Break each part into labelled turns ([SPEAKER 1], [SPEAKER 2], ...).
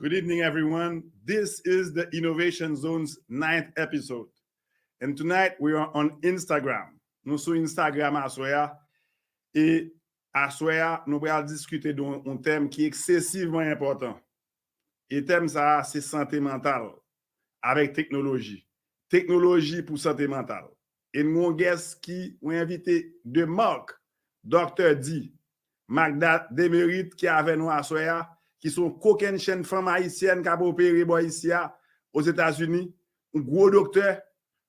[SPEAKER 1] Good evening, everyone. This is the Innovation Zone's 9th episode. And tonight we are on Instagram. Nous sur Instagram à soya. Et à soya, nous allons discuter d'un thème qui est excessivement important. Et thème ça, c'est santé mentale avec technologie. Technologie pour santé mentale. Et nous avons guest qui ont invité de Marc, Dr. D, Magda Demerit qui est avec nous à soya, qui sont coquines chaîne femme haïtienne qui a opéré ici aux États-Unis, un gros docteur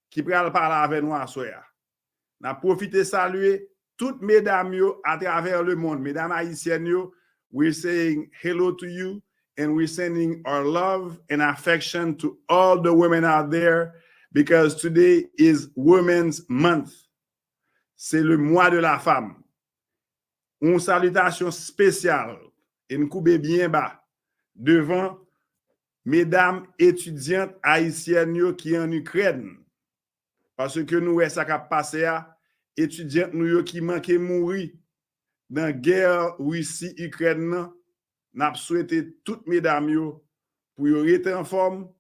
[SPEAKER 1] qui pral parler avec nous à soya. N'a profité saluer toutes mesdames yo à travers le monde, mesdames haïtiennes yo, we're saying hello to you and we're sending our love and affection to all the women out there because today is Women's Month. C'est le mois de la femme. Une salutation spéciale et une coupe bien bas devant mesdames étudiantes haïtiennes qui en Ukraine. Parce que nous, ça qui a passé à étudiantes nous qui manquent mourir dans la guerre Russie-Ukraine. N'a souhaité toutes mesdames yo pour rester en forme,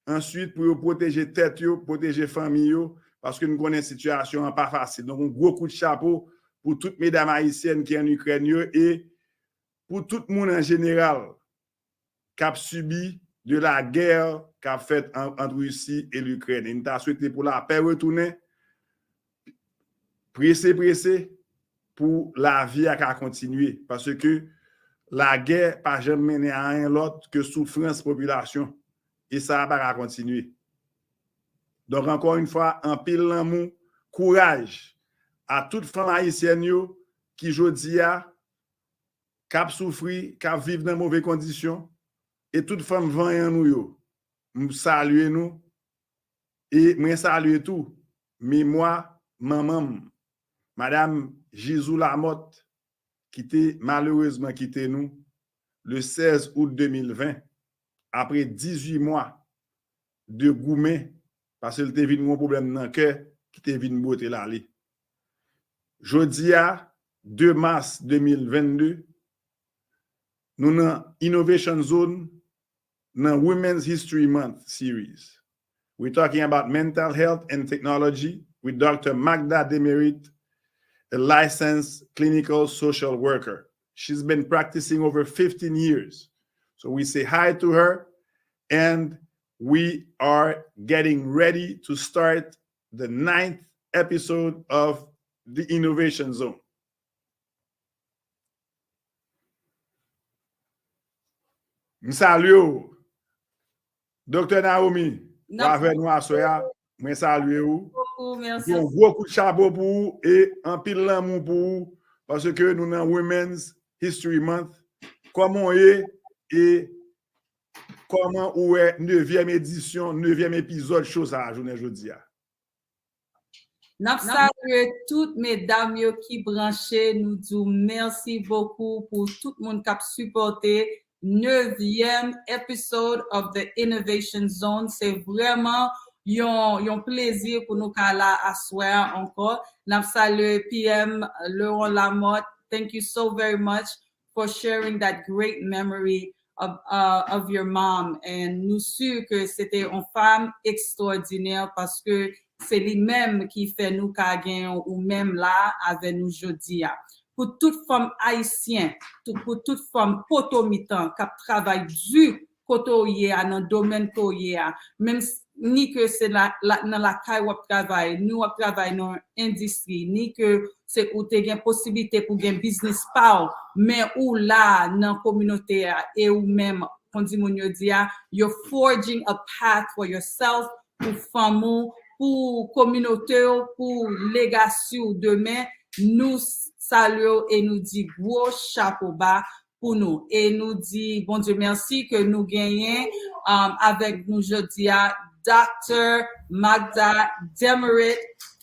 [SPEAKER 1] ensuite pour protéger tête yo, protéger famille yo, parce que nous connaissons une situation pas facile. Donc un gros coup de chapeau pour toutes mesdames haïtiennes qui en Ukraine yo, et pour tout le monde en général qui a subi de la guerre qu'a faite entre Russie et l'Ukraine. Et nous t'a souhaité pour la paix retourner, pressé pour la vie à continuer, parce que la guerre pas jamais mené à rien l'autre que souffrance population, et ça va pas continuer. Donc encore une fois, en pile l'amour, courage à toutes femmes haïtiennes yo qui jodi a cap souffrir, cap vivre dans mauvaises conditions, et toutes femmes vaillant nous yo. Saluer nous et moi saluer tout mémoire maman madame Laurent Lamothe qui était malheureusement quitté nous le 16 août 2020 après 18 mois de gourmet parce qu'elle était venu un problème dans le cœur qui était venu botter l'aller. Jodi a 2 mars 2022 nous dans Innovation Zone dans Women's History Month series. We're talking about mental health and technology with Dr. Magda Demerit, a licensed clinical social worker. She's been practicing over 15 years. So we say hi to her, and we are getting ready to start the 9th episode of the Innovation Zone. Salut, Dr. Naomi, avec nous à soya, moi saluer vous.
[SPEAKER 2] Merci.
[SPEAKER 1] Un gros coup de chapeau pour vous et un pile l'amour pour vous parce que nous dans Women's History Month. Comment est et comment ou est 9e édition, 9e épisode chose à journée aujourd'hui.
[SPEAKER 2] Nous saluons toutes mesdames qui branchent, nous disons merci beaucoup pour tout le monde qui a supporté 9e épisode of the Innovation Zone. C'est vraiment un plaisir pour nous là à soir encore. Nous saluons PM Laurent Lamothe. Thank you so very much for sharing that great memory of your mom. And nous sûrs que c'était une femme extraordinaire parce que c'est lui-même qui fait nous gagner ou même là avec nous aujourd'hui. Pour toute femme haïtienne, pour toute femme potomitan qui travaille dur côté dans le domaine côté, même ni que c'est dans la caille ou travail, nous travaille dans l'industrie, ni que c'est où tu as une possibilité pour un business power, mais ou là dans la communauté et ou même on dit mon dia, you're forging a path for yourself, pour femme, pour communauté, pour légation demain. Nous saluons et nous dit gros chapeau bas pour nous et nous dit bon Dieu merci que nous gagnons avec nous aujourd'hui Dr. Magda Demerit,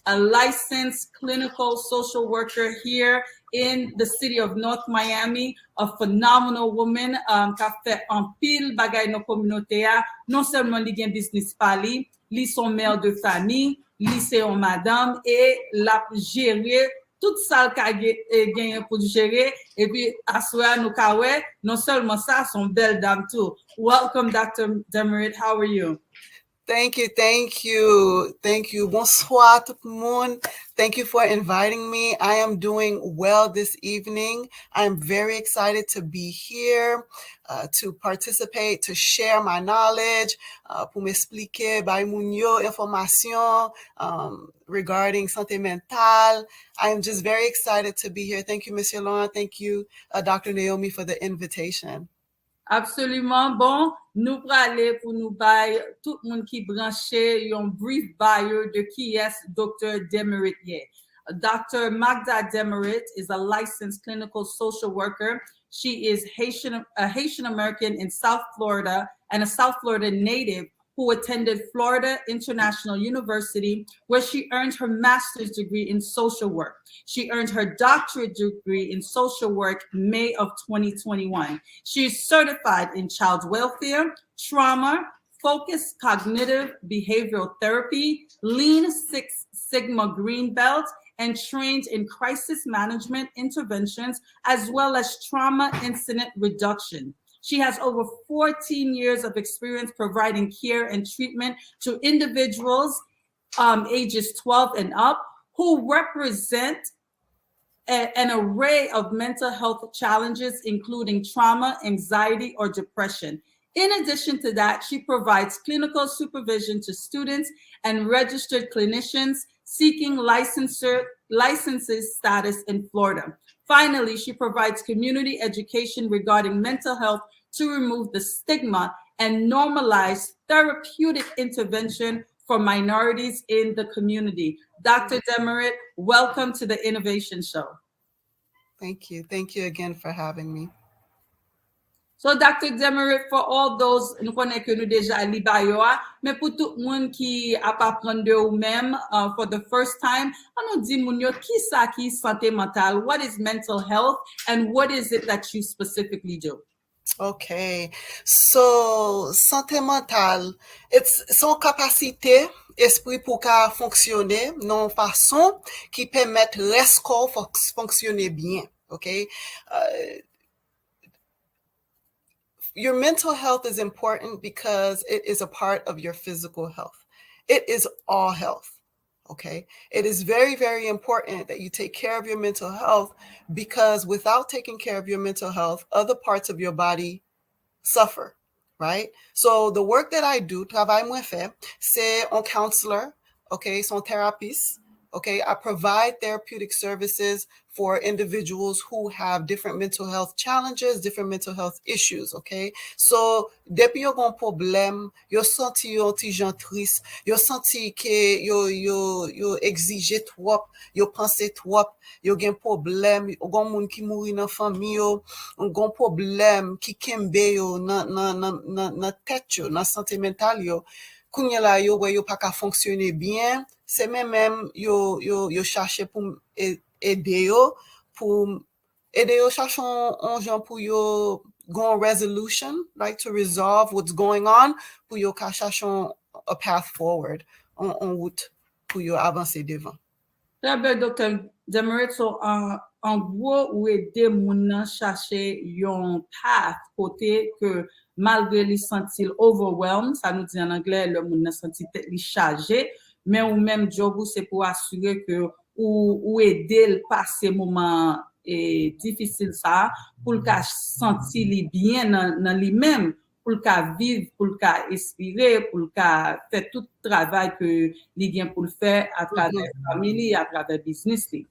[SPEAKER 2] a licensed clinical social worker here in the city of North Miami, a phenomenal woman qui a fait un pile bagay dans communauté, non seulement li gen business pali, li son mère de famille, li c'est une madame et la gérer tout ça qu'a gagné pour gérer et puis assoir nous kawé non seulement ça son belle dame tout. Welcome Dr. Demerit, how are you?
[SPEAKER 3] Thank you. Bonsoir tout le monde. Thank you for inviting me. I am doing well this evening. I am very excited to be here, to participate, to share my knowledge, pour m'expliquer, bay moun yo information regarding santé mentale. I am just very excited to be here. Thank you, Monsieur Laurent. Thank you, Dr. Naomi, for the invitation.
[SPEAKER 2] Absolument. Bon, nous parler pour nous bailler tout le monde qui branché un brief bio de qui est Dr. Demerit. Dr. Magda Demerit is a licensed clinical social worker. She is a Haitian American in South Florida and a South Florida native who attended Florida International University, where she earned her master's degree in social work. She earned her doctorate degree in social work May of 2021. She is certified in child welfare, trauma, focused cognitive behavioral therapy, Lean Six Sigma Green Belt, and trained in crisis management interventions, as well as trauma incident reduction. She has over 14 years of experience providing care and treatment to individuals ages 12 and up who represent an array of mental health challenges, including trauma, anxiety, or depression. In addition to that, she provides clinical supervision to students and registered clinicians seeking licenses status in Florida. Finally, she provides community education regarding mental health to remove the stigma and normalize therapeutic intervention for minorities in the community. Dr. Demerit, welcome to the Innovation Show.
[SPEAKER 3] Thank you. Thank you again for having me.
[SPEAKER 2] So, Dr. Demerit, for all those, nous connaissons que nous déjà li bayo, mais pour tout le monde qui a pas apprendre ou même for the first time, on nous dit moun yo qui ça qui santé mentale, what is mental health and what is it that you specifically do?
[SPEAKER 3] Okay, so santé mentale, it's son capacité esprit pour qu'à fonctionner non façon qui permettent reste corps fonctionner bien. Okay. Your mental health is important because it is a part of your physical health. It is all health, okay? It is very, very important that you take care of your mental health because without taking care of your mental health, other parts of your body suffer, right? So the work that I do, travail moi fait, c'est un counselor, okay? Son therapiste, okay? I provide therapeutic services for individuals who have different mental health challenges, different mental health issues, okay? So, depuis yo gon problème, yo senti yo ti jan triste, yo senti que yo exige trop, yo pense trop, yo gen problème, yo gon moun ki mouri nan famille yo, gon problème ki kembe yo nan tête yo, nan santé mentale yo, kounya la yo wè yo pa ka fonctionner bien, c'est même yo chercher pour aider yo chercher un genre pour yo go resolution, like to resolve what's going on, pour yo ka chercher a path forward, en route pour yo avancer devant.
[SPEAKER 2] Très bien, Dr. Demerit, so en gros, ou aider moun nan chercher yon path côté que malgré li sentil overwhelmed, ça nous dit en anglais, le moun nan senti tête li chargé, mais ou même job ou c'est pour assurer que ou aider le passer moment difficile ça pour le cas sentir li bien dans lui-même, pour le cas vivre, pour le cas inspirer, pour le cas faire tout travail que li vient pour le faire à travers la famille, à travers business li.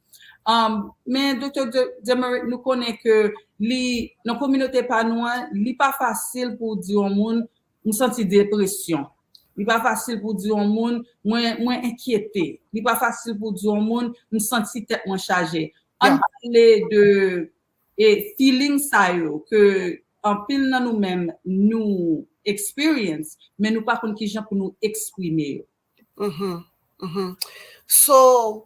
[SPEAKER 2] Mais Dr. Demerit, nous connaît que li dans communauté pa nou, li pas facile pour dire au monde nous sentir dépression. Il pas facile pour dire au monde moins inquiété. Il pas facile pour dire au monde me sentir tête moins chargée. On parler de feeling ça yo que en pile dans nous-mêmes nous experience mais nous pas connait qui gens pour nous exprimer.
[SPEAKER 3] So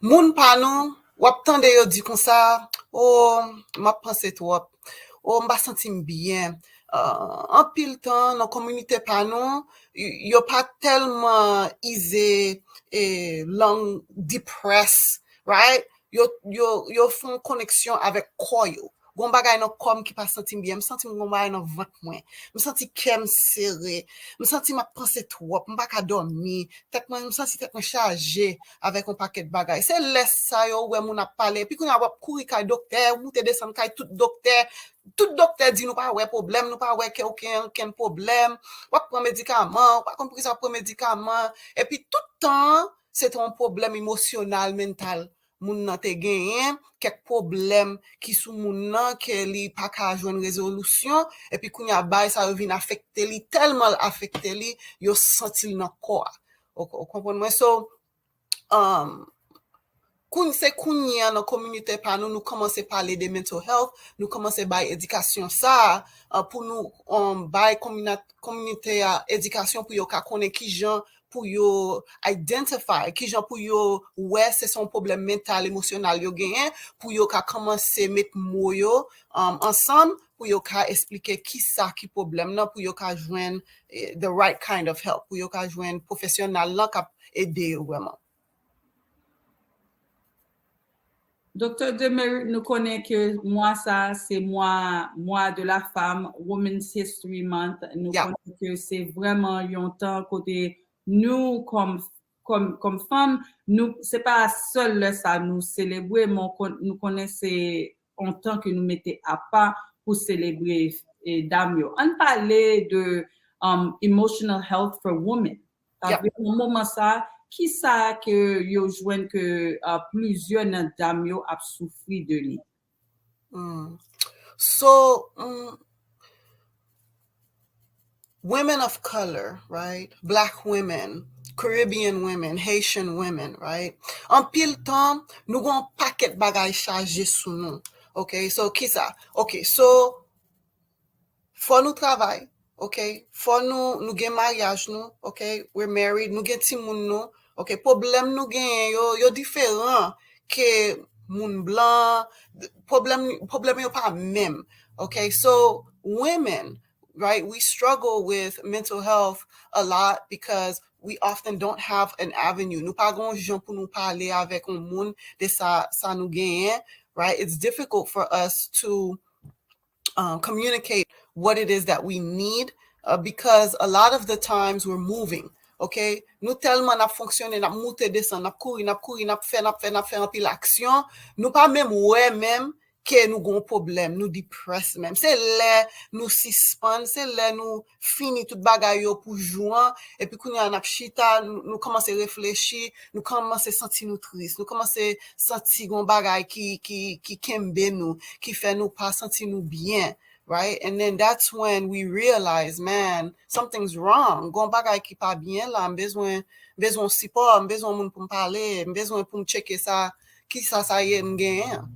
[SPEAKER 3] moun pa nou wap tande yo di kon ça, oh m'a pensé trop, oh m'a senti bien. en pile temps dans communauté pa nou, yo pas tellement easy long depressed, right? Yo font connexion avec koyo. Gon bagay nan kom ki pa senti bien, me senti gon bagay nan vent mwen, me senti kem serré, me senti ma pense trop, me pa ka dormi, tek mwen me senti tek mwen chargé avec un paquet de bagay. C'est laisse ça yo ouais moun a parler, puis qu'on a kouri kay docteur, ou te descend kay tout docteur dit nous pas ouais problème, nous pas ouais aucun problème, ou prend médicament, ou compris ça prend médicament, et puis tout le temps c'est un problème émotionnel, mental. Moun nan te genyen kek problem ki sou moun nan ke li pa ka jwenn résolution et puis kounya bay ça vin affecté li tellement affecté li yo senti nan corps. Ou kompren mwen so kounya nan communauté pa nous commencer parler de mental health, nous commencer bay éducation ça pour nous bay communauté éducation pour yo ka connaît ki jan pour yo identify qui gens pour yo ouais c'est son problème mental émotionnel yo gagne pour yo ka commencer mettre mot yo ensemble pour yo ka expliquer qui ça qui problème là pour yo ka joindre the right kind of help pour yo ka joindre professionnel là ka aider vraiment.
[SPEAKER 2] Docteur Demerit, nous connaissons que moi, ça, c'est mois de la femme, Women's History Month. Nous connaissons que c'est vraiment un temps côté nous, comme femmes, nous, c'est pas seul ça, nous célébrer, mais nous connaissons un temps que nous mettons à part pour célébrer Damio. On parlait de emotional health for women. Avec un moment ça, qui ça que yo joignent que plusieurs nan dam yo a souffri de li?
[SPEAKER 3] So women of color, right? Black women, Caribbean women, Haitian women, right? En pile temps, nous gon paquet bagay chargé sous nous. Okay, so qui ça? Okay, so faut nous travail, okay? Faut nous gen mariage nous, okay? We're married, nous gen ti moun nous. Okay, problème nous gen yo différent que moun blanc, problème yo pas même. Okay, so women, right, we struggle with mental health a lot because we often don't have an avenue. Nous pas gon jan pour nous parler avec un moun de ça nous gen, right? It's difficult for us to communicate what it is that we need because a lot of the times we're moving. Okay, nous tellement n'a fonctionné, n'a monté descend, n'a couru, n'a fait un pile action, nous pas même ouais même que nous gon problème, nous depress même. C'est là nous suspend, c'est là nous fini toute bagaille pour jouer et puis quand on a chita, nous commencer réfléchir, nous commencer sentir nous triste, nous commencer sentir gon bagaille qui kembe nous, qui fait nous pas sentir nous bien. Right? And then that's when we realize, man, something's wrong. Gon bagay ki pa bien là, besoin support, besoin moun pou me parler, besoin pou me checker ça, qui ça y est m'gen.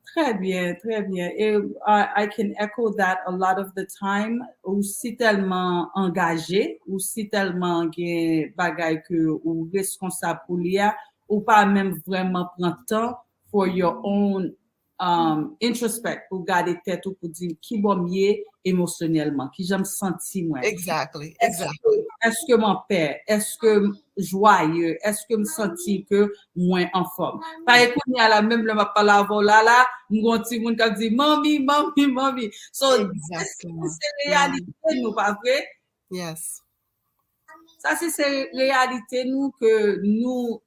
[SPEAKER 2] Très bien, très bien. Et I can echo that a lot of the time. Ou si tellement engagé, ou si tellement gen bagay que ou responsable pour liya, ou pas même vraiment prendre temps for your own introspect pour garder tête ou pour dire qui va mieux émotionnellement, qui j'aime sentir moi.
[SPEAKER 3] Exactly.
[SPEAKER 2] Est-ce que mon père, est-ce que joyeux, est-ce que me sentir que moins en forme. Par exemple, il y a la même le m'a parlé avant là, mon petit monde qui dit mommy. So
[SPEAKER 3] exactement.
[SPEAKER 2] C'est réalité nous pas vrai?
[SPEAKER 3] Yes.
[SPEAKER 2] Ça c'est réalité nous que nous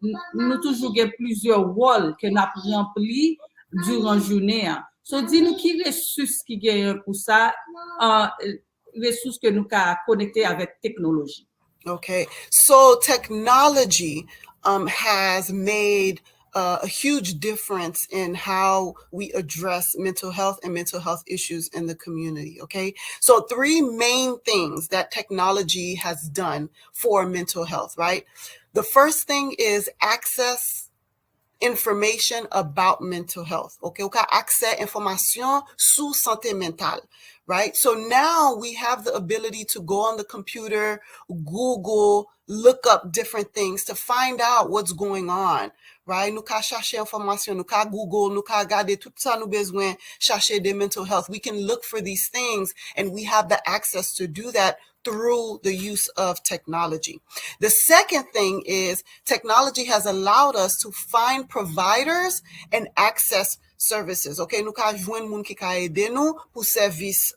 [SPEAKER 2] toujours gain plusieurs rôles que n'a rempli durant journée. So dis-nous qui ressources qui gagne pour ça ressources que nous ca connecter avec technologie.
[SPEAKER 3] Okay. So technology has made a huge difference in how we address mental health and mental health issues in the community. Okay. So 3 main things that technology has done for mental health, right? The first thing is access information about mental health. Okay, ou ka accès information sous santé mentale, right? So now we have the ability to go on the computer, Google, look up different things to find out what's going on, right? Nou ka chercher information, nou ka Google, nou ka gade tout ça nou bezwen chercher de mental health. We can look for these things, and we have the access to do that through the use of technology. The second thing is technology has allowed us to find providers and access services. Okay, nou ka jwen moun ki ka ede nou pou service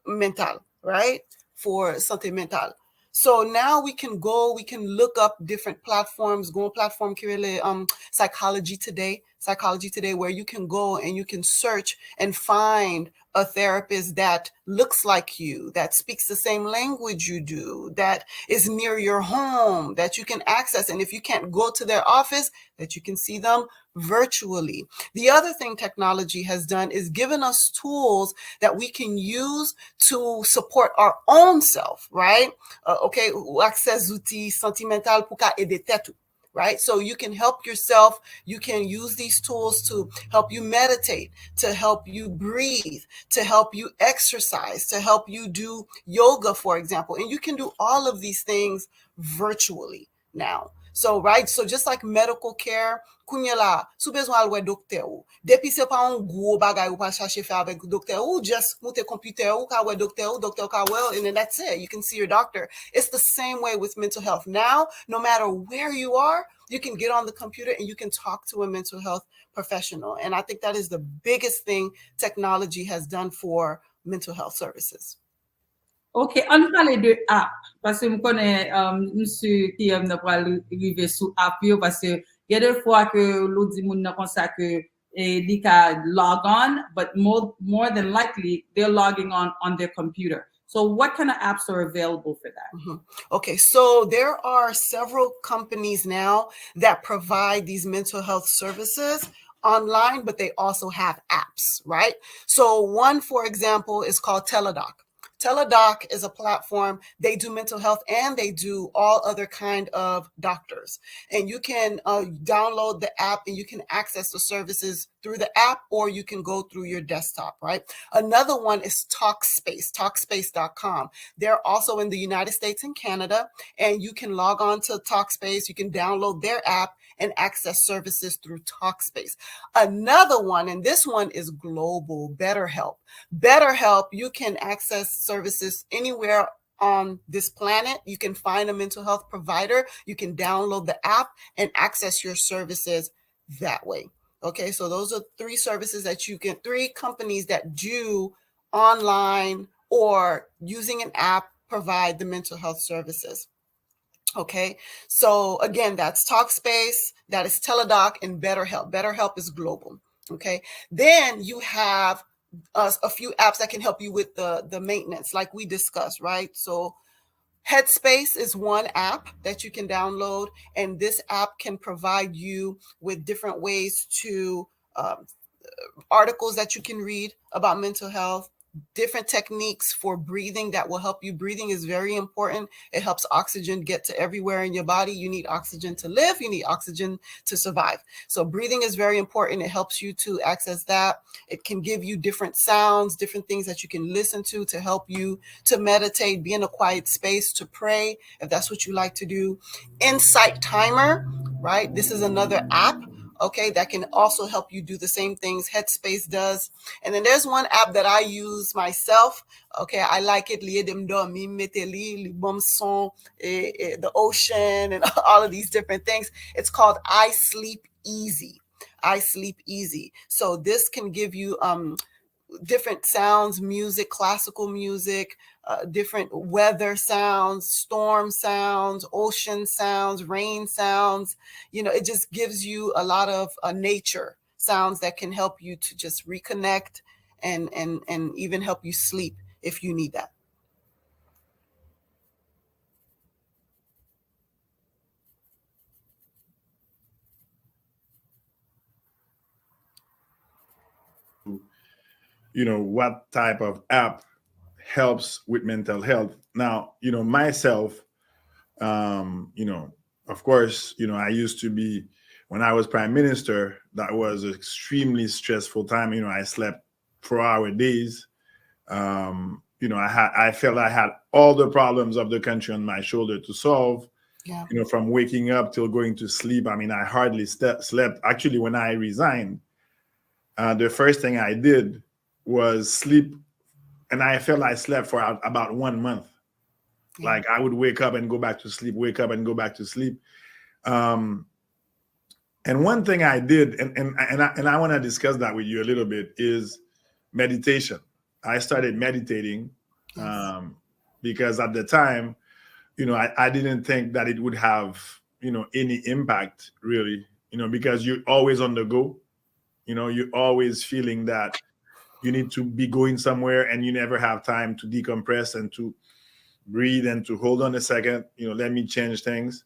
[SPEAKER 3] mental, right? For santé mentale. So now we can look up different platforms, go on platform Psychology Today, where you can go and you can search and find a therapist that looks like you, that speaks the same language you do, that is near your home, that you can access. And if you can't go to their office, that you can see them virtually. The other thing technology has done is given us tools that we can use to support our own self, right? Okay, access outils sentimental pour ka aider tête, right? So you can help yourself. You can use these tools to help you meditate, to help you breathe, to help you exercise, to help you do yoga, for example. And you can do all of these things virtually now. So, right, so just like medical care, kounya la, sou bezwen al wè dokter ou. Depi se pa un gros bagay ou pa chache fè avèk dokter ou, just moute computer ou, ka wè dokter ou ka wè, and then that's it. You can see your doctor. It's the same way with mental health. Now, no matter where you are, you can get on the computer and you can talk to a mental health professional. And I think that is the biggest thing technology has done for mental health services.
[SPEAKER 2] Ok, on parle de app, parce que je connais monsieur qui aime arriver sous app, parce que il y a des fois que l'autre dit moun nan kon sa que they can log on, but more than likely they're logging on their computer. So what kind of apps are available for that?
[SPEAKER 3] Mm-hmm. Okay, so there are several companies now that provide these mental health services online, but they also have apps, right? So one, for example, is called Teladoc. Teladoc is a platform. They do mental health and they do all other kind of doctors. And you can download the app and you can access the services through the app, or you can go through your desktop, right? Another one is Talkspace, talkspace.com. They're also in the United States and Canada, and you can log on to Talkspace. You can download their app and access services through Talkspace. Another one, and this one is Globalbetterhelp. BetterHelp, you can access services anywhere on this planet. You can find a mental health provider. You can download the app and access your services that way. Okay, so those are three services that you can, three companies that do online or using an app provide the mental health services. Okay, so again, that's Talkspace, that is Teladoc, and BetterHelp. BetterHelp is global. Okay, then you have a few apps that can help you with the maintenance, like we discussed, right? So Headspace is one app that you can download, and this app can provide you with different ways to articles that you can read about mental health, different techniques for breathing that will help you. Breathing is very important. It helps oxygen get to everywhere in your body. You need oxygen to live. You need oxygen to survive. So breathing is very important. It helps you to access that. It can give you different sounds, different things that you can listen to help you to meditate, be in a quiet space, to pray, if that's what you like to do. Insight Timer, right? This is another app, okay, that can also help you do the same things Headspace does. And then there's one app that I use myself. Okay, I like it. The ocean and all of these different things. It's called I Sleep Easy. I Sleep Easy. So this can give you different sounds, music, classical music, different weather sounds, storm sounds, ocean sounds, rain sounds. You know, it just gives you a lot of nature sounds that can help you to just reconnect and even help you sleep if you need that.
[SPEAKER 1] You know, what type of app helps with mental health. Now, you know, myself, you know, of course, you know, I used to be, when I was prime minister, that was an extremely stressful time. You know, I slept 4-hour days. I felt I had all the problems of the country on my shoulder to solve.
[SPEAKER 3] Yeah.
[SPEAKER 1] From waking up till going to sleep. I mean, I hardly slept. Actually, when I resigned, the first thing I did was sleep, and I felt I slept for about 1 month.
[SPEAKER 3] Yeah.
[SPEAKER 1] Like I would wake up and go back to sleep, wake up and go back to sleep. And one thing I did, and I want to discuss that with you a little bit, is meditation. I started meditating because at the time, I didn't think that it would have, any impact really, because you're always on the go. You're always feeling that you need to be going somewhere and you never have time to decompress and to breathe and to hold on a second, let me change things.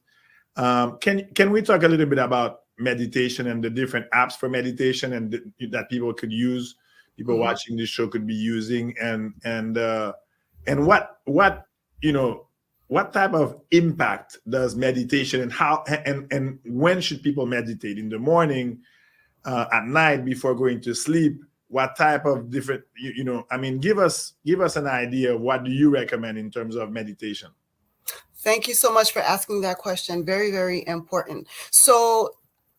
[SPEAKER 1] Can we talk a little bit about meditation and the different apps for meditation and that people could use, people watching this show could be using, and what type of impact does meditation and how and when should people meditate? In the morning, at night before going to sleep? What type of different, give us an idea of what do you recommend in terms of meditation?
[SPEAKER 3] Thank you so much for asking that question. Very, very important. So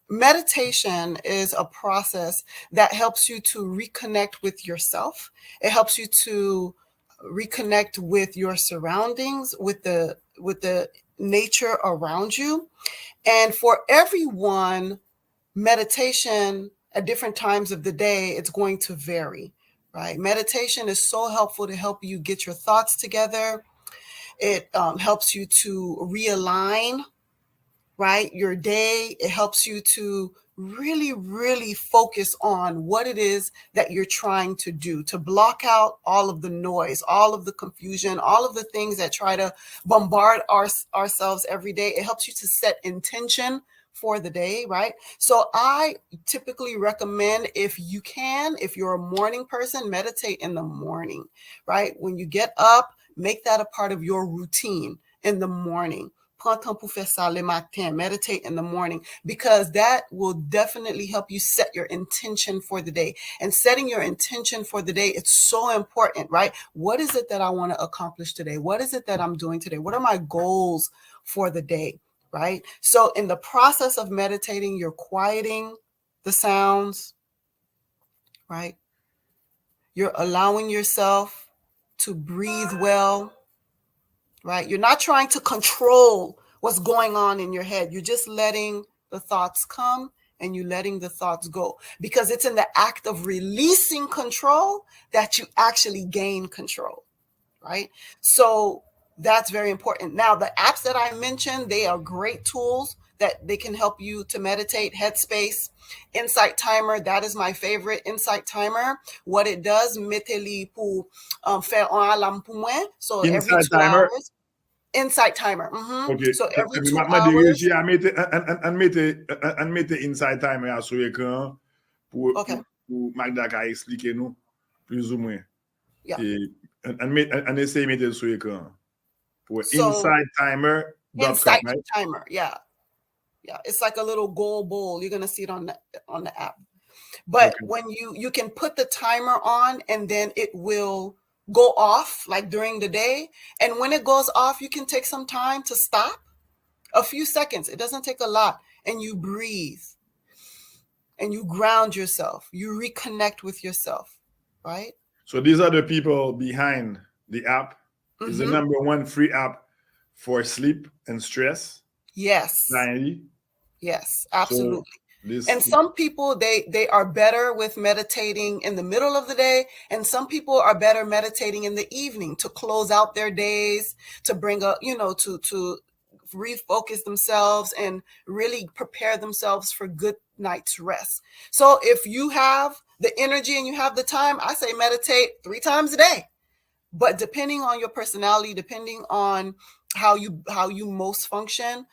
[SPEAKER 3] meditation is a process that helps you to reconnect with yourself. It helps you to reconnect with your surroundings, with the nature around you. And for everyone, meditation at different times of the day, it's going to vary, right? Meditation is so helpful to help you get your thoughts together. It helps you to realign, right, your day. It helps you to really, really focus on what it is that you're trying to do, to block out all of the noise, all of the confusion, all of the things that try to bombard ourselves every day. It helps you to set intention for the day, right? So I typically recommend, if you can, if you're a morning person, meditate in the morning, right? When you get up, make that a part of your routine in the morning. Meditate in the morning, because that will definitely help you set your intention for the day. And setting your intention for the day, it's so important, right? What is it that I want to accomplish today? What is it that I'm doing today? What are my goals for the day, right? So in the process of meditating, you're quieting the sounds, right? You're allowing yourself to breathe well, right? You're not trying to control what's going on in your head. You're just letting the thoughts come and you letting the thoughts go, because it's in the act of releasing control that you actually gain control, right? So that's very important. Now, the apps that I mentioned, they are great tools that they can help you to meditate. Headspace, Insight Timer, that is my favorite. Insight Timer, what it does, mettez-li pour faire un alarme pour moi. So every 2
[SPEAKER 1] Timer.
[SPEAKER 3] hours. Insight Timer.
[SPEAKER 1] Okay.
[SPEAKER 3] So every 2 hours.
[SPEAKER 1] Mette Insight Timer sur l'écran pour Magda ka expliquer nous plus ou moins.
[SPEAKER 3] Yeah.
[SPEAKER 1] On essaie de mettre sur l'écran. Pour
[SPEAKER 3] So,
[SPEAKER 1] insighttimer.com,
[SPEAKER 3] Insight
[SPEAKER 1] right?
[SPEAKER 3] Timer, yeah. Yeah, it's like a little gold bowl. You're going to see it on the app. But when you can put the timer on, and then it will go off like during the day. And when it goes off, you can take some time to stop, a few seconds. It doesn't take a lot. And you breathe and you ground yourself. You reconnect with yourself, right?
[SPEAKER 1] So these are the people behind the app. It's the number one free app for sleep and stress.
[SPEAKER 3] Yes.
[SPEAKER 1] Anxiety.
[SPEAKER 3] Yes, absolutely.
[SPEAKER 1] So
[SPEAKER 3] and some people, they are better with meditating in the middle of the day, and some people are better meditating in the evening to close out their days, to bring up, to refocus themselves and really prepare themselves for good night's rest. So if you have the energy and you have the time, I say meditate 3 times a day. But depending on your personality, depending on how you most function,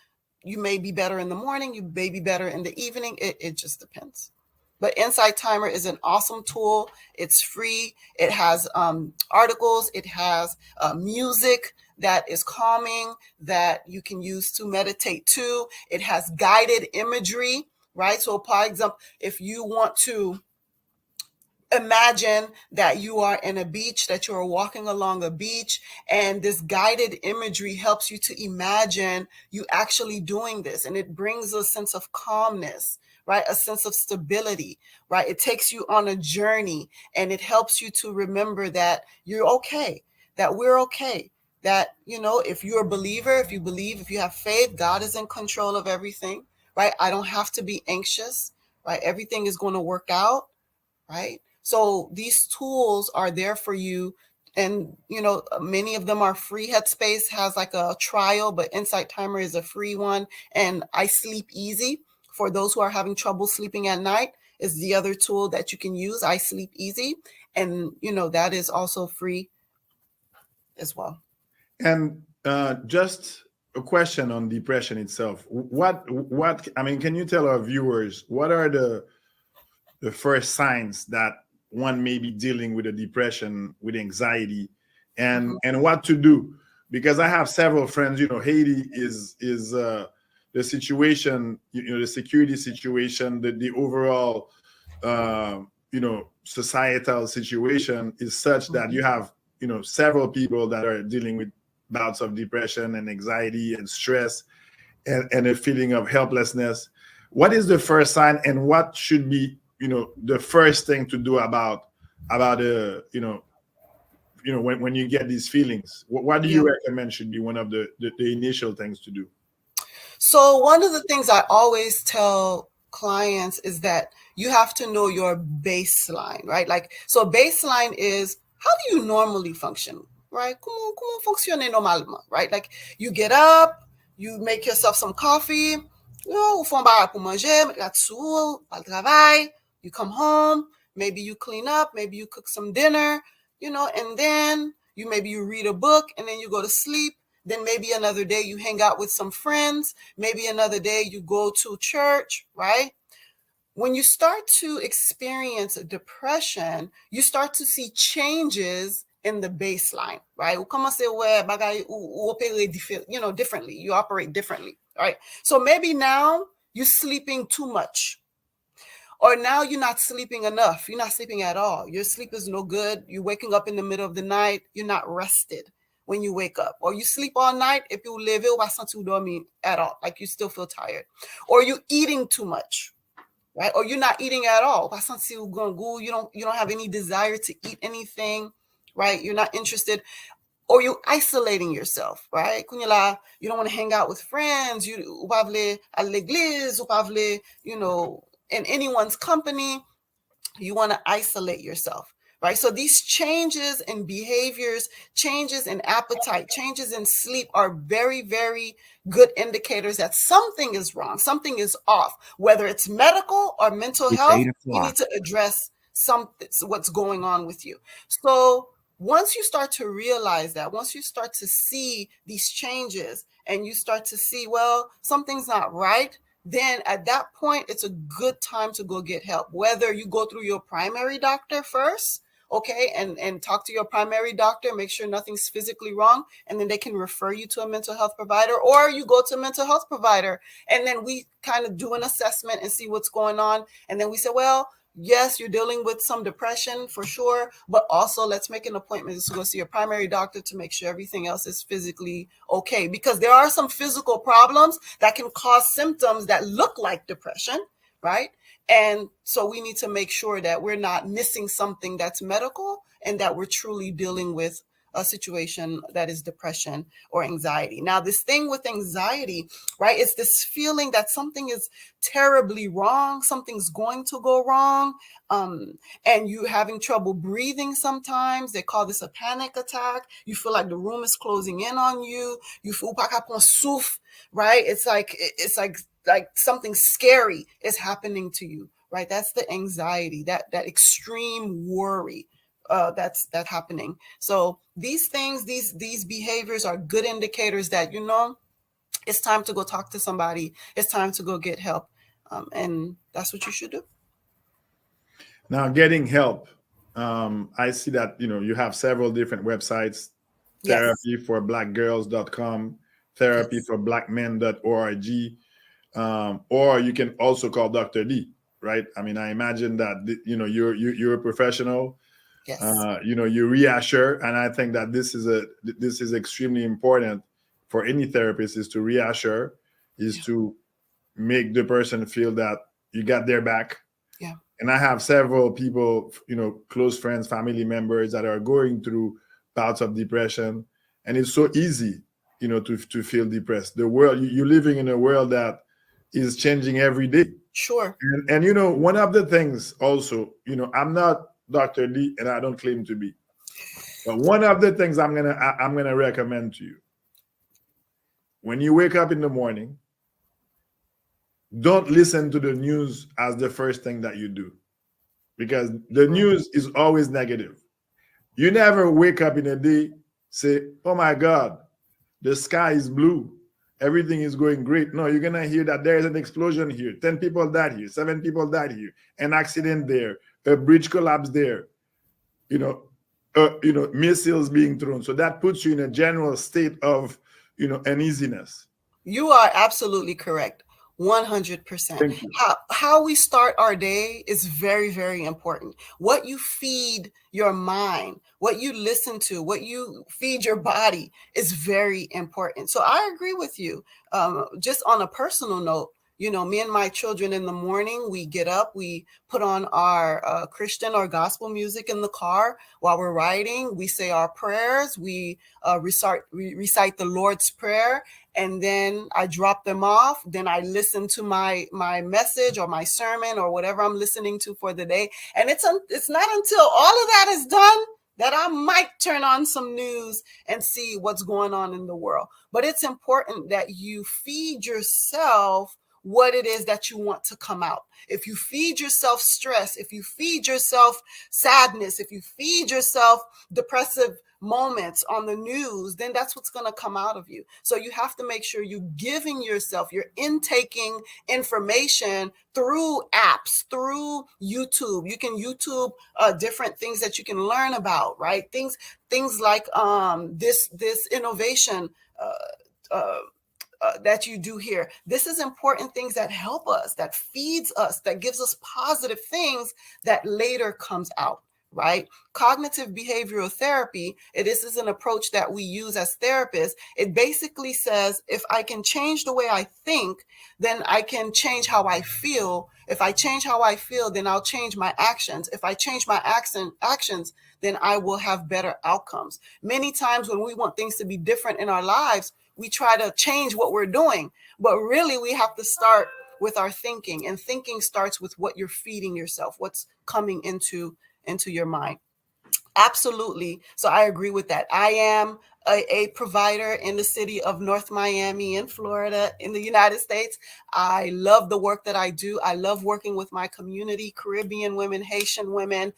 [SPEAKER 3] you may be better in the morning, you may be better in the evening. It just depends. But Insight Timer is an awesome tool. It's free. It has articles. It has music that is calming that you can use to meditate too. It has guided imagery, right? So, for example, if you want to imagine that you are in a beach, that you are walking along a beach, and this guided imagery helps you to imagine you actually doing this. And it brings a sense of calmness, right? A sense of stability, right? It takes you on a journey, and it helps you to remember that you're okay, that we're okay, that, you know, if you're a believer, if you believe, if you have faith, God is in control of everything, right? I don't have to be anxious, right? Everything is going to work out, right? So these tools are there for you. And, you know, many of them are free. Headspace has like a trial, but Insight Timer is a free one. And I Sleep Easy, for those who are having trouble sleeping at night, is the other tool that you can use, I Sleep Easy. And, you know, that is also free as well.
[SPEAKER 1] And just a question on depression itself. What I mean, can you tell our viewers what are the first signs that one may be dealing with a depression, with anxiety, and what to do? Because I have several friends. You know, Haiti is the situation. You know, the security situation, the overall you know, societal situation is such that you have, you know, several people that are dealing with bouts of depression and anxiety and stress and a feeling of helplessness. What is the first sign, and what should be, you know, the first thing to do about you know, when you get these feelings? What do you recommend should be one of the initial things to do?
[SPEAKER 3] So one of the things I always tell clients is that you have to know your baseline, right? Like, so baseline is, how do you normally function, right? Comment fonctionner normalement, right? Like, you get up, you make yourself some coffee, ou font bar pour manger, gat sou, al travail, you come home, maybe you clean up, maybe you cook some dinner, you know, and then maybe you read a book, and then you go to sleep. Then maybe another day you hang out with some friends. Maybe another day you go to church, right? When you start to experience depression, you start to see changes in the baseline, right? You know, differently. You operate differently, right? So maybe now you're sleeping too much. Or now you're not sleeping enough. You're not sleeping at all. Your sleep is no good. You're waking up in the middle of the night. You're not rested when you wake up. Or you sleep all night. If you live it, at all. Like you still feel tired. Or you're eating too much, right? Or you're not eating at all. You don't have any desire to eat anything, right? You're not interested. Or you're isolating yourself, right? You don't want to hang out with friends. You know, in anyone's company, you want to isolate yourself, right? So these changes in behaviors, changes in appetite, changes in sleep are very, very good indicators that something is wrong, something is off, whether it's medical or mental health. You need to address what's going on with you. So once you start to realize that, once you start to see these changes and you start to see, well, something's not right, then at that point, it's a good time to go get help. Whether you go through your primary doctor first, okay, and talk to your primary doctor, make sure nothing's physically wrong, and then they can refer you to a mental health provider, or you go to a mental health provider, and then we kind of do an assessment and see what's going on. And then we say, well, yes, you're dealing with some depression for sure, but also let's make an appointment to go see your primary doctor to make sure everything else is physically okay. Because there are some physical problems that can cause symptoms that look like depression, right? And so we need to make sure that we're not missing something that's medical and that we're truly dealing with a situation that is depression or anxiety. Now, this thing with anxiety, right, it's this feeling that something is terribly wrong, something's going to go wrong, and you having trouble breathing sometimes. They call this a panic attack. You feel like the room is closing in on you. You feel right? It's like something scary is happening to you, right? That's the anxiety, that extreme worry. That's happening. So these things, these behaviors are good indicators that, you know, it's time to go talk to somebody. It's time to go get help. And that's what you should do.
[SPEAKER 1] Now, getting help. I see that, you know, you have several different websites, therapyforblackgirls.com, therapyforblackmen.org, or you can also call Dr. D. right? I mean, I imagine that, you know, you're a professional.
[SPEAKER 3] Yes.
[SPEAKER 1] You know, you reassure, and I think that this is extremely important for any therapist, is to reassure, is to make the person feel that you got their back.
[SPEAKER 3] Yeah.
[SPEAKER 1] And I have several people, you know, close friends, family members that are going through bouts of depression, and it's so easy, you know, to feel depressed. The world, you're living in a world that is changing every day.
[SPEAKER 3] Sure.
[SPEAKER 1] And you know, one of the things also, you know, I'm not Dr. Lee, and I don't claim to be, but one of the things I'm gonna recommend to you: when you wake up in the morning, don't listen to the news as the first thing that you do, because the news is always negative. You never wake up in a day, say, "Oh my God, the sky is blue, everything is going great." No, you're gonna hear that there is an explosion here, 10 people died here, 7 people died here, an accident there, a bridge collapse there, you know, missiles being thrown. So that puts you in a general state of, you know, uneasiness.
[SPEAKER 3] You are absolutely correct. 100%.
[SPEAKER 1] Thank you.
[SPEAKER 3] How we start our day is very, very important. What you feed your mind, what you listen to, what you feed your body is very important. So I agree with you. Just on a personal note, you know, me and my children in the morning, we get up, we put on our Christian or gospel music in the car while we're riding. We say our prayers, we recite the Lord's Prayer, and then I drop them off. Then I listen to my message or my sermon or whatever I'm listening to for the day. And it's not until all of that is done that I might turn on some news and see what's going on in the world. But it's important that you feed yourself what it is that you want to come out. If you feed yourself stress, if you feed yourself sadness, if you feed yourself depressive moments on the news, then that's what's going to come out of you. So you have to make sure you're giving yourself, you're intaking information through apps, through YouTube. You can YouTube different things that you can learn about, right? Things like this innovation that you do here. This is important things that help us, that feeds us, that gives us positive things that later comes out, right? Cognitive behavioral therapy, this is an approach that we use as therapists. It basically says, if I can change the way I think, then I can change how I feel. If I change how I feel, then I'll change my actions. If I change my actions, then I will have better outcomes. Many times when we want things to be different in our lives, we try to change what we're doing, but really we have to start with our thinking, and thinking starts with what you're feeding yourself, what's coming into your mind. Absolutely. So I agree with that. I am a provider in the city of North Miami in Florida in the United States. I love the work that I do. I love working with my community, Caribbean women, Haitian women.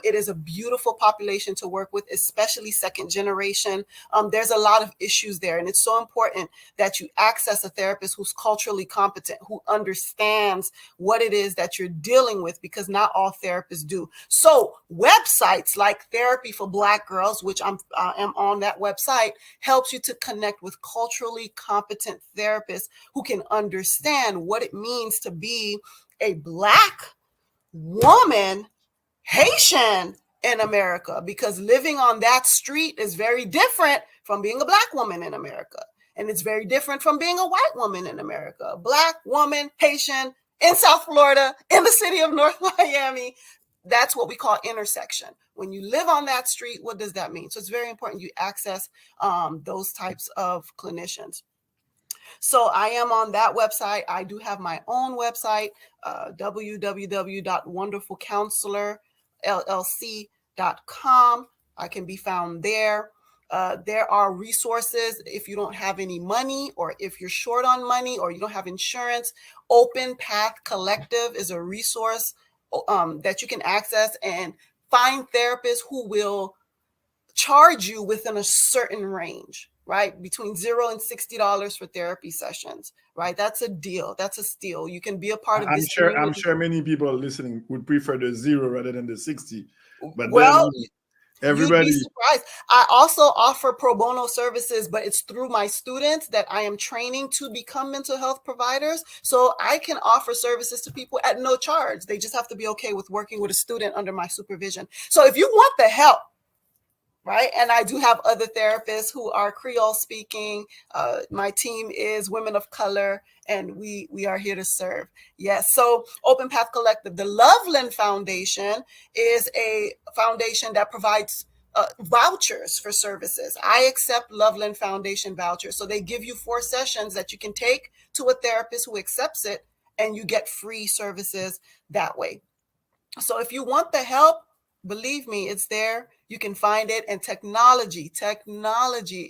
[SPEAKER 3] It is a beautiful population to work with, especially second generation. There's a lot of issues there, and it's so important that you access a therapist who's culturally competent, who understands what it is that you're dealing with, because not all therapists do. So websites like Therapy for Black Girls, which I am on that website, helps you to connect with culturally competent therapists who can understand what it means to be a Black woman, Haitian in America, because living on that street is very different from being a Black woman in America. And it's very different from being a white woman in America. Black woman, Haitian, in South Florida, in the city of North Miami. That's what we call intersection. When you live on that street, what does that mean? So it's very important you access those types of clinicians. So I am on that website. I do have my own website, www.wonderfulcounselorllc.com. I can be found there. There are resources if you don't have any money, or if you're short on money, or you don't have insurance. Open Path Collective is a resource that you can access and find therapists who will charge you within a certain range, right? Between $0 and $60 for therapy sessions, right? That's a deal. That's a steal. You can be a part of this.
[SPEAKER 1] I'm sure many people listening would prefer the 0 rather than the 60. But
[SPEAKER 3] well,
[SPEAKER 1] Everybody.
[SPEAKER 3] You'd be surprised. I also offer pro bono services, but it's through my students that I am training to become mental health providers. So I can offer services to people at no charge. They just have to be okay with working with a student under my supervision. So if you want the help, right? And I do have other therapists who are Creole speaking. My team is women of color, and we are here to serve. Yes. So Open Path Collective, the Loveland Foundation is a foundation that provides vouchers for services. I accept Loveland Foundation vouchers. So they give you 4 sessions that you can take to a therapist who accepts it, and you get free services that way. So if you want the help, believe me, it's there. You can find it. And technology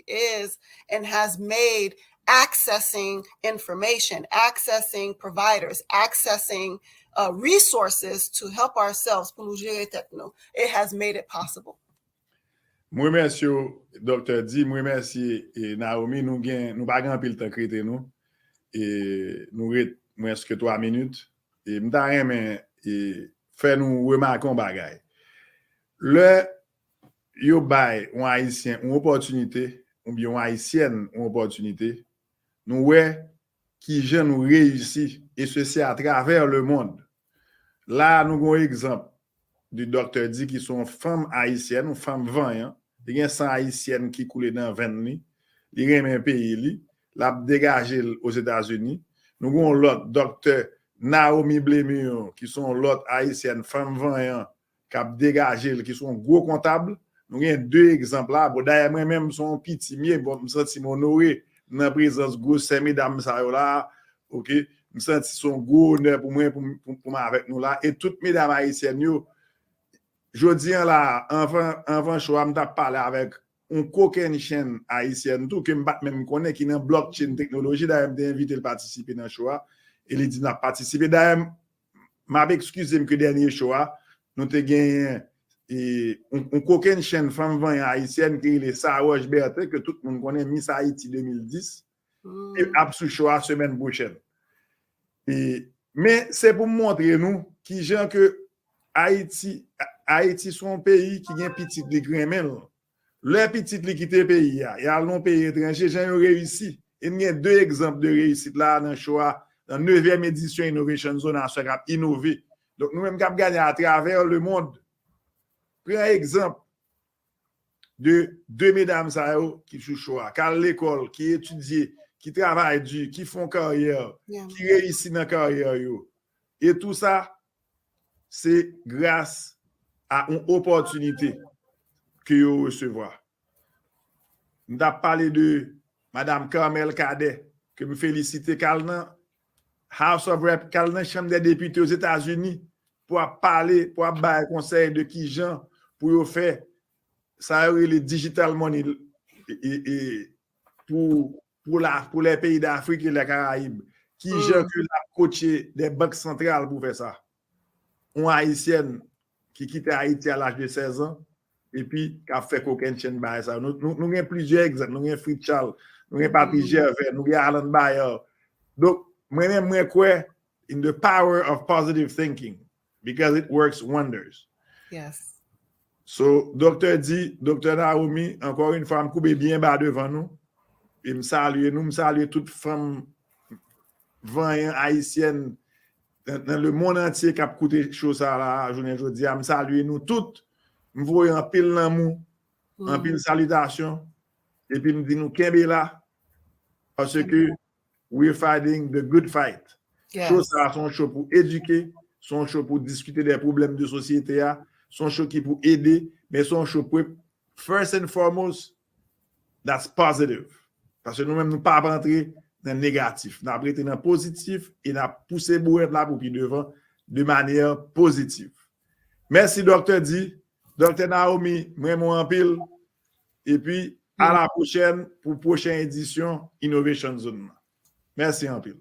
[SPEAKER 3] is and has made accessing information, accessing providers, accessing resources to help ourselves. It has made it possible.
[SPEAKER 1] Moi merci docteur Di, moi merci Naomi, nous pas grand pile temps crété nous et nous moins que 3 minutes et m'ta remen et faire nous remarquer un bagay. Le yo bay un haïtien une opportunité ou bien un haïtienne une opportunité, nous ouais qui gens nous réussi et ceci à travers le monde. Là nous avons un exemple du docteur Di qui sont femmes haïtiennes ou femmes 20 ans. Il y a 100 haïtiennes qui coulent dans 20 li. Il y a un pays li, l'a dégagé aux États-Unis. Nous avons l'autre docteur Naomi Blemur qui sont l'autre haïtienne femme 20 ans qui a dégagé qui sont gros comptables. Nous avons 2 exemples là. Bon d'ailleurs moi même son petit mieux bon me senti honoré dans présence gros ces mesdames ça là. OK, me senti son gros honneur pour moi pour avec nous là et toutes mesdames haïtiennes yo. Jodi là avant choix m'ta parler avec un coquin chaîne haïtienne tout que m'bat même connaît qui dans blockchain technologie d'ailleurs m'ta invité le participer dans choix et il dit n'a participer d'ailleurs m'a excusé que dernier choix nous te gagné et un coquin chaîne femme 20 haïtienne qui est Sarah Bertin que tout le monde connaît Miss Haïti 2010 et absous choix semaine prochaine. Et mais c'est pour montrer nous qui gens que Haïti sont un pays qui a petit li grimel. Le petit li quitte pays il y a un pays étranger gens ont réussi. Il y a 2 exemples de réussite là dans choix dans 9e édition Innovation Zone à Sogap innové. Donc nous même cap gagner à travers le monde. Prends un exemple de 2 mesdames ça qui sous choix, qui à l'école, qui étudient, qui travaillent dur, qui font carrière, qui réussissent dans carrière yo. Et tout ça c'est grâce à une opportunité que vous recevez. Nous avons parlé de Madame Carmel Cadet, que me félicite Calnan, House of Rep, Calnan, Chambre des députés aux États-Unis, pour parler, pour avoir conseil de qui gens, pour faire ça le digital money et pour les pays d'Afrique et les Caraïbes. Qui gens que la coaché des banques centrales pour faire ça. Une haïtienne qui quitte Haïti à l'âge de 16 ans et puis qui a fait coquin chaîne by ça. Nous avons plusieurs exemples. Nous avons Fritz Charles, nous avons Papi Gervais, nous avons Alan Bayer. Donc, moi-même, je crois in the power of positive thinking because it works wonders.
[SPEAKER 3] Yes.
[SPEAKER 1] So, docteur Di, docteur Naomi, encore une fois, me coupe bien bas devant nous. Et me salue toutes femmes 20 haïtiennes dans le monde entier qui a coûté chose ça là journée aujourd'hui me saluer nous toutes me voyer en pile l'amour en pile salutation et puis me dit nous kembe là parce que we're fighting the good fight. Chose ça sont choses pour éduquer, sont choses pour discuter des problèmes de société sont choses qui pour aider mais sont choses pour first and foremost that's positive parce que nous même nous pas rentrer dans le négatif, nous avons été dans le positif et nous avons poussé bourrette là pour puis devant de manière positive. Merci docteur Di, docteur Naomi, moi en pile et puis à la prochaine pour prochaine édition Innovation Zone. Merci en pile.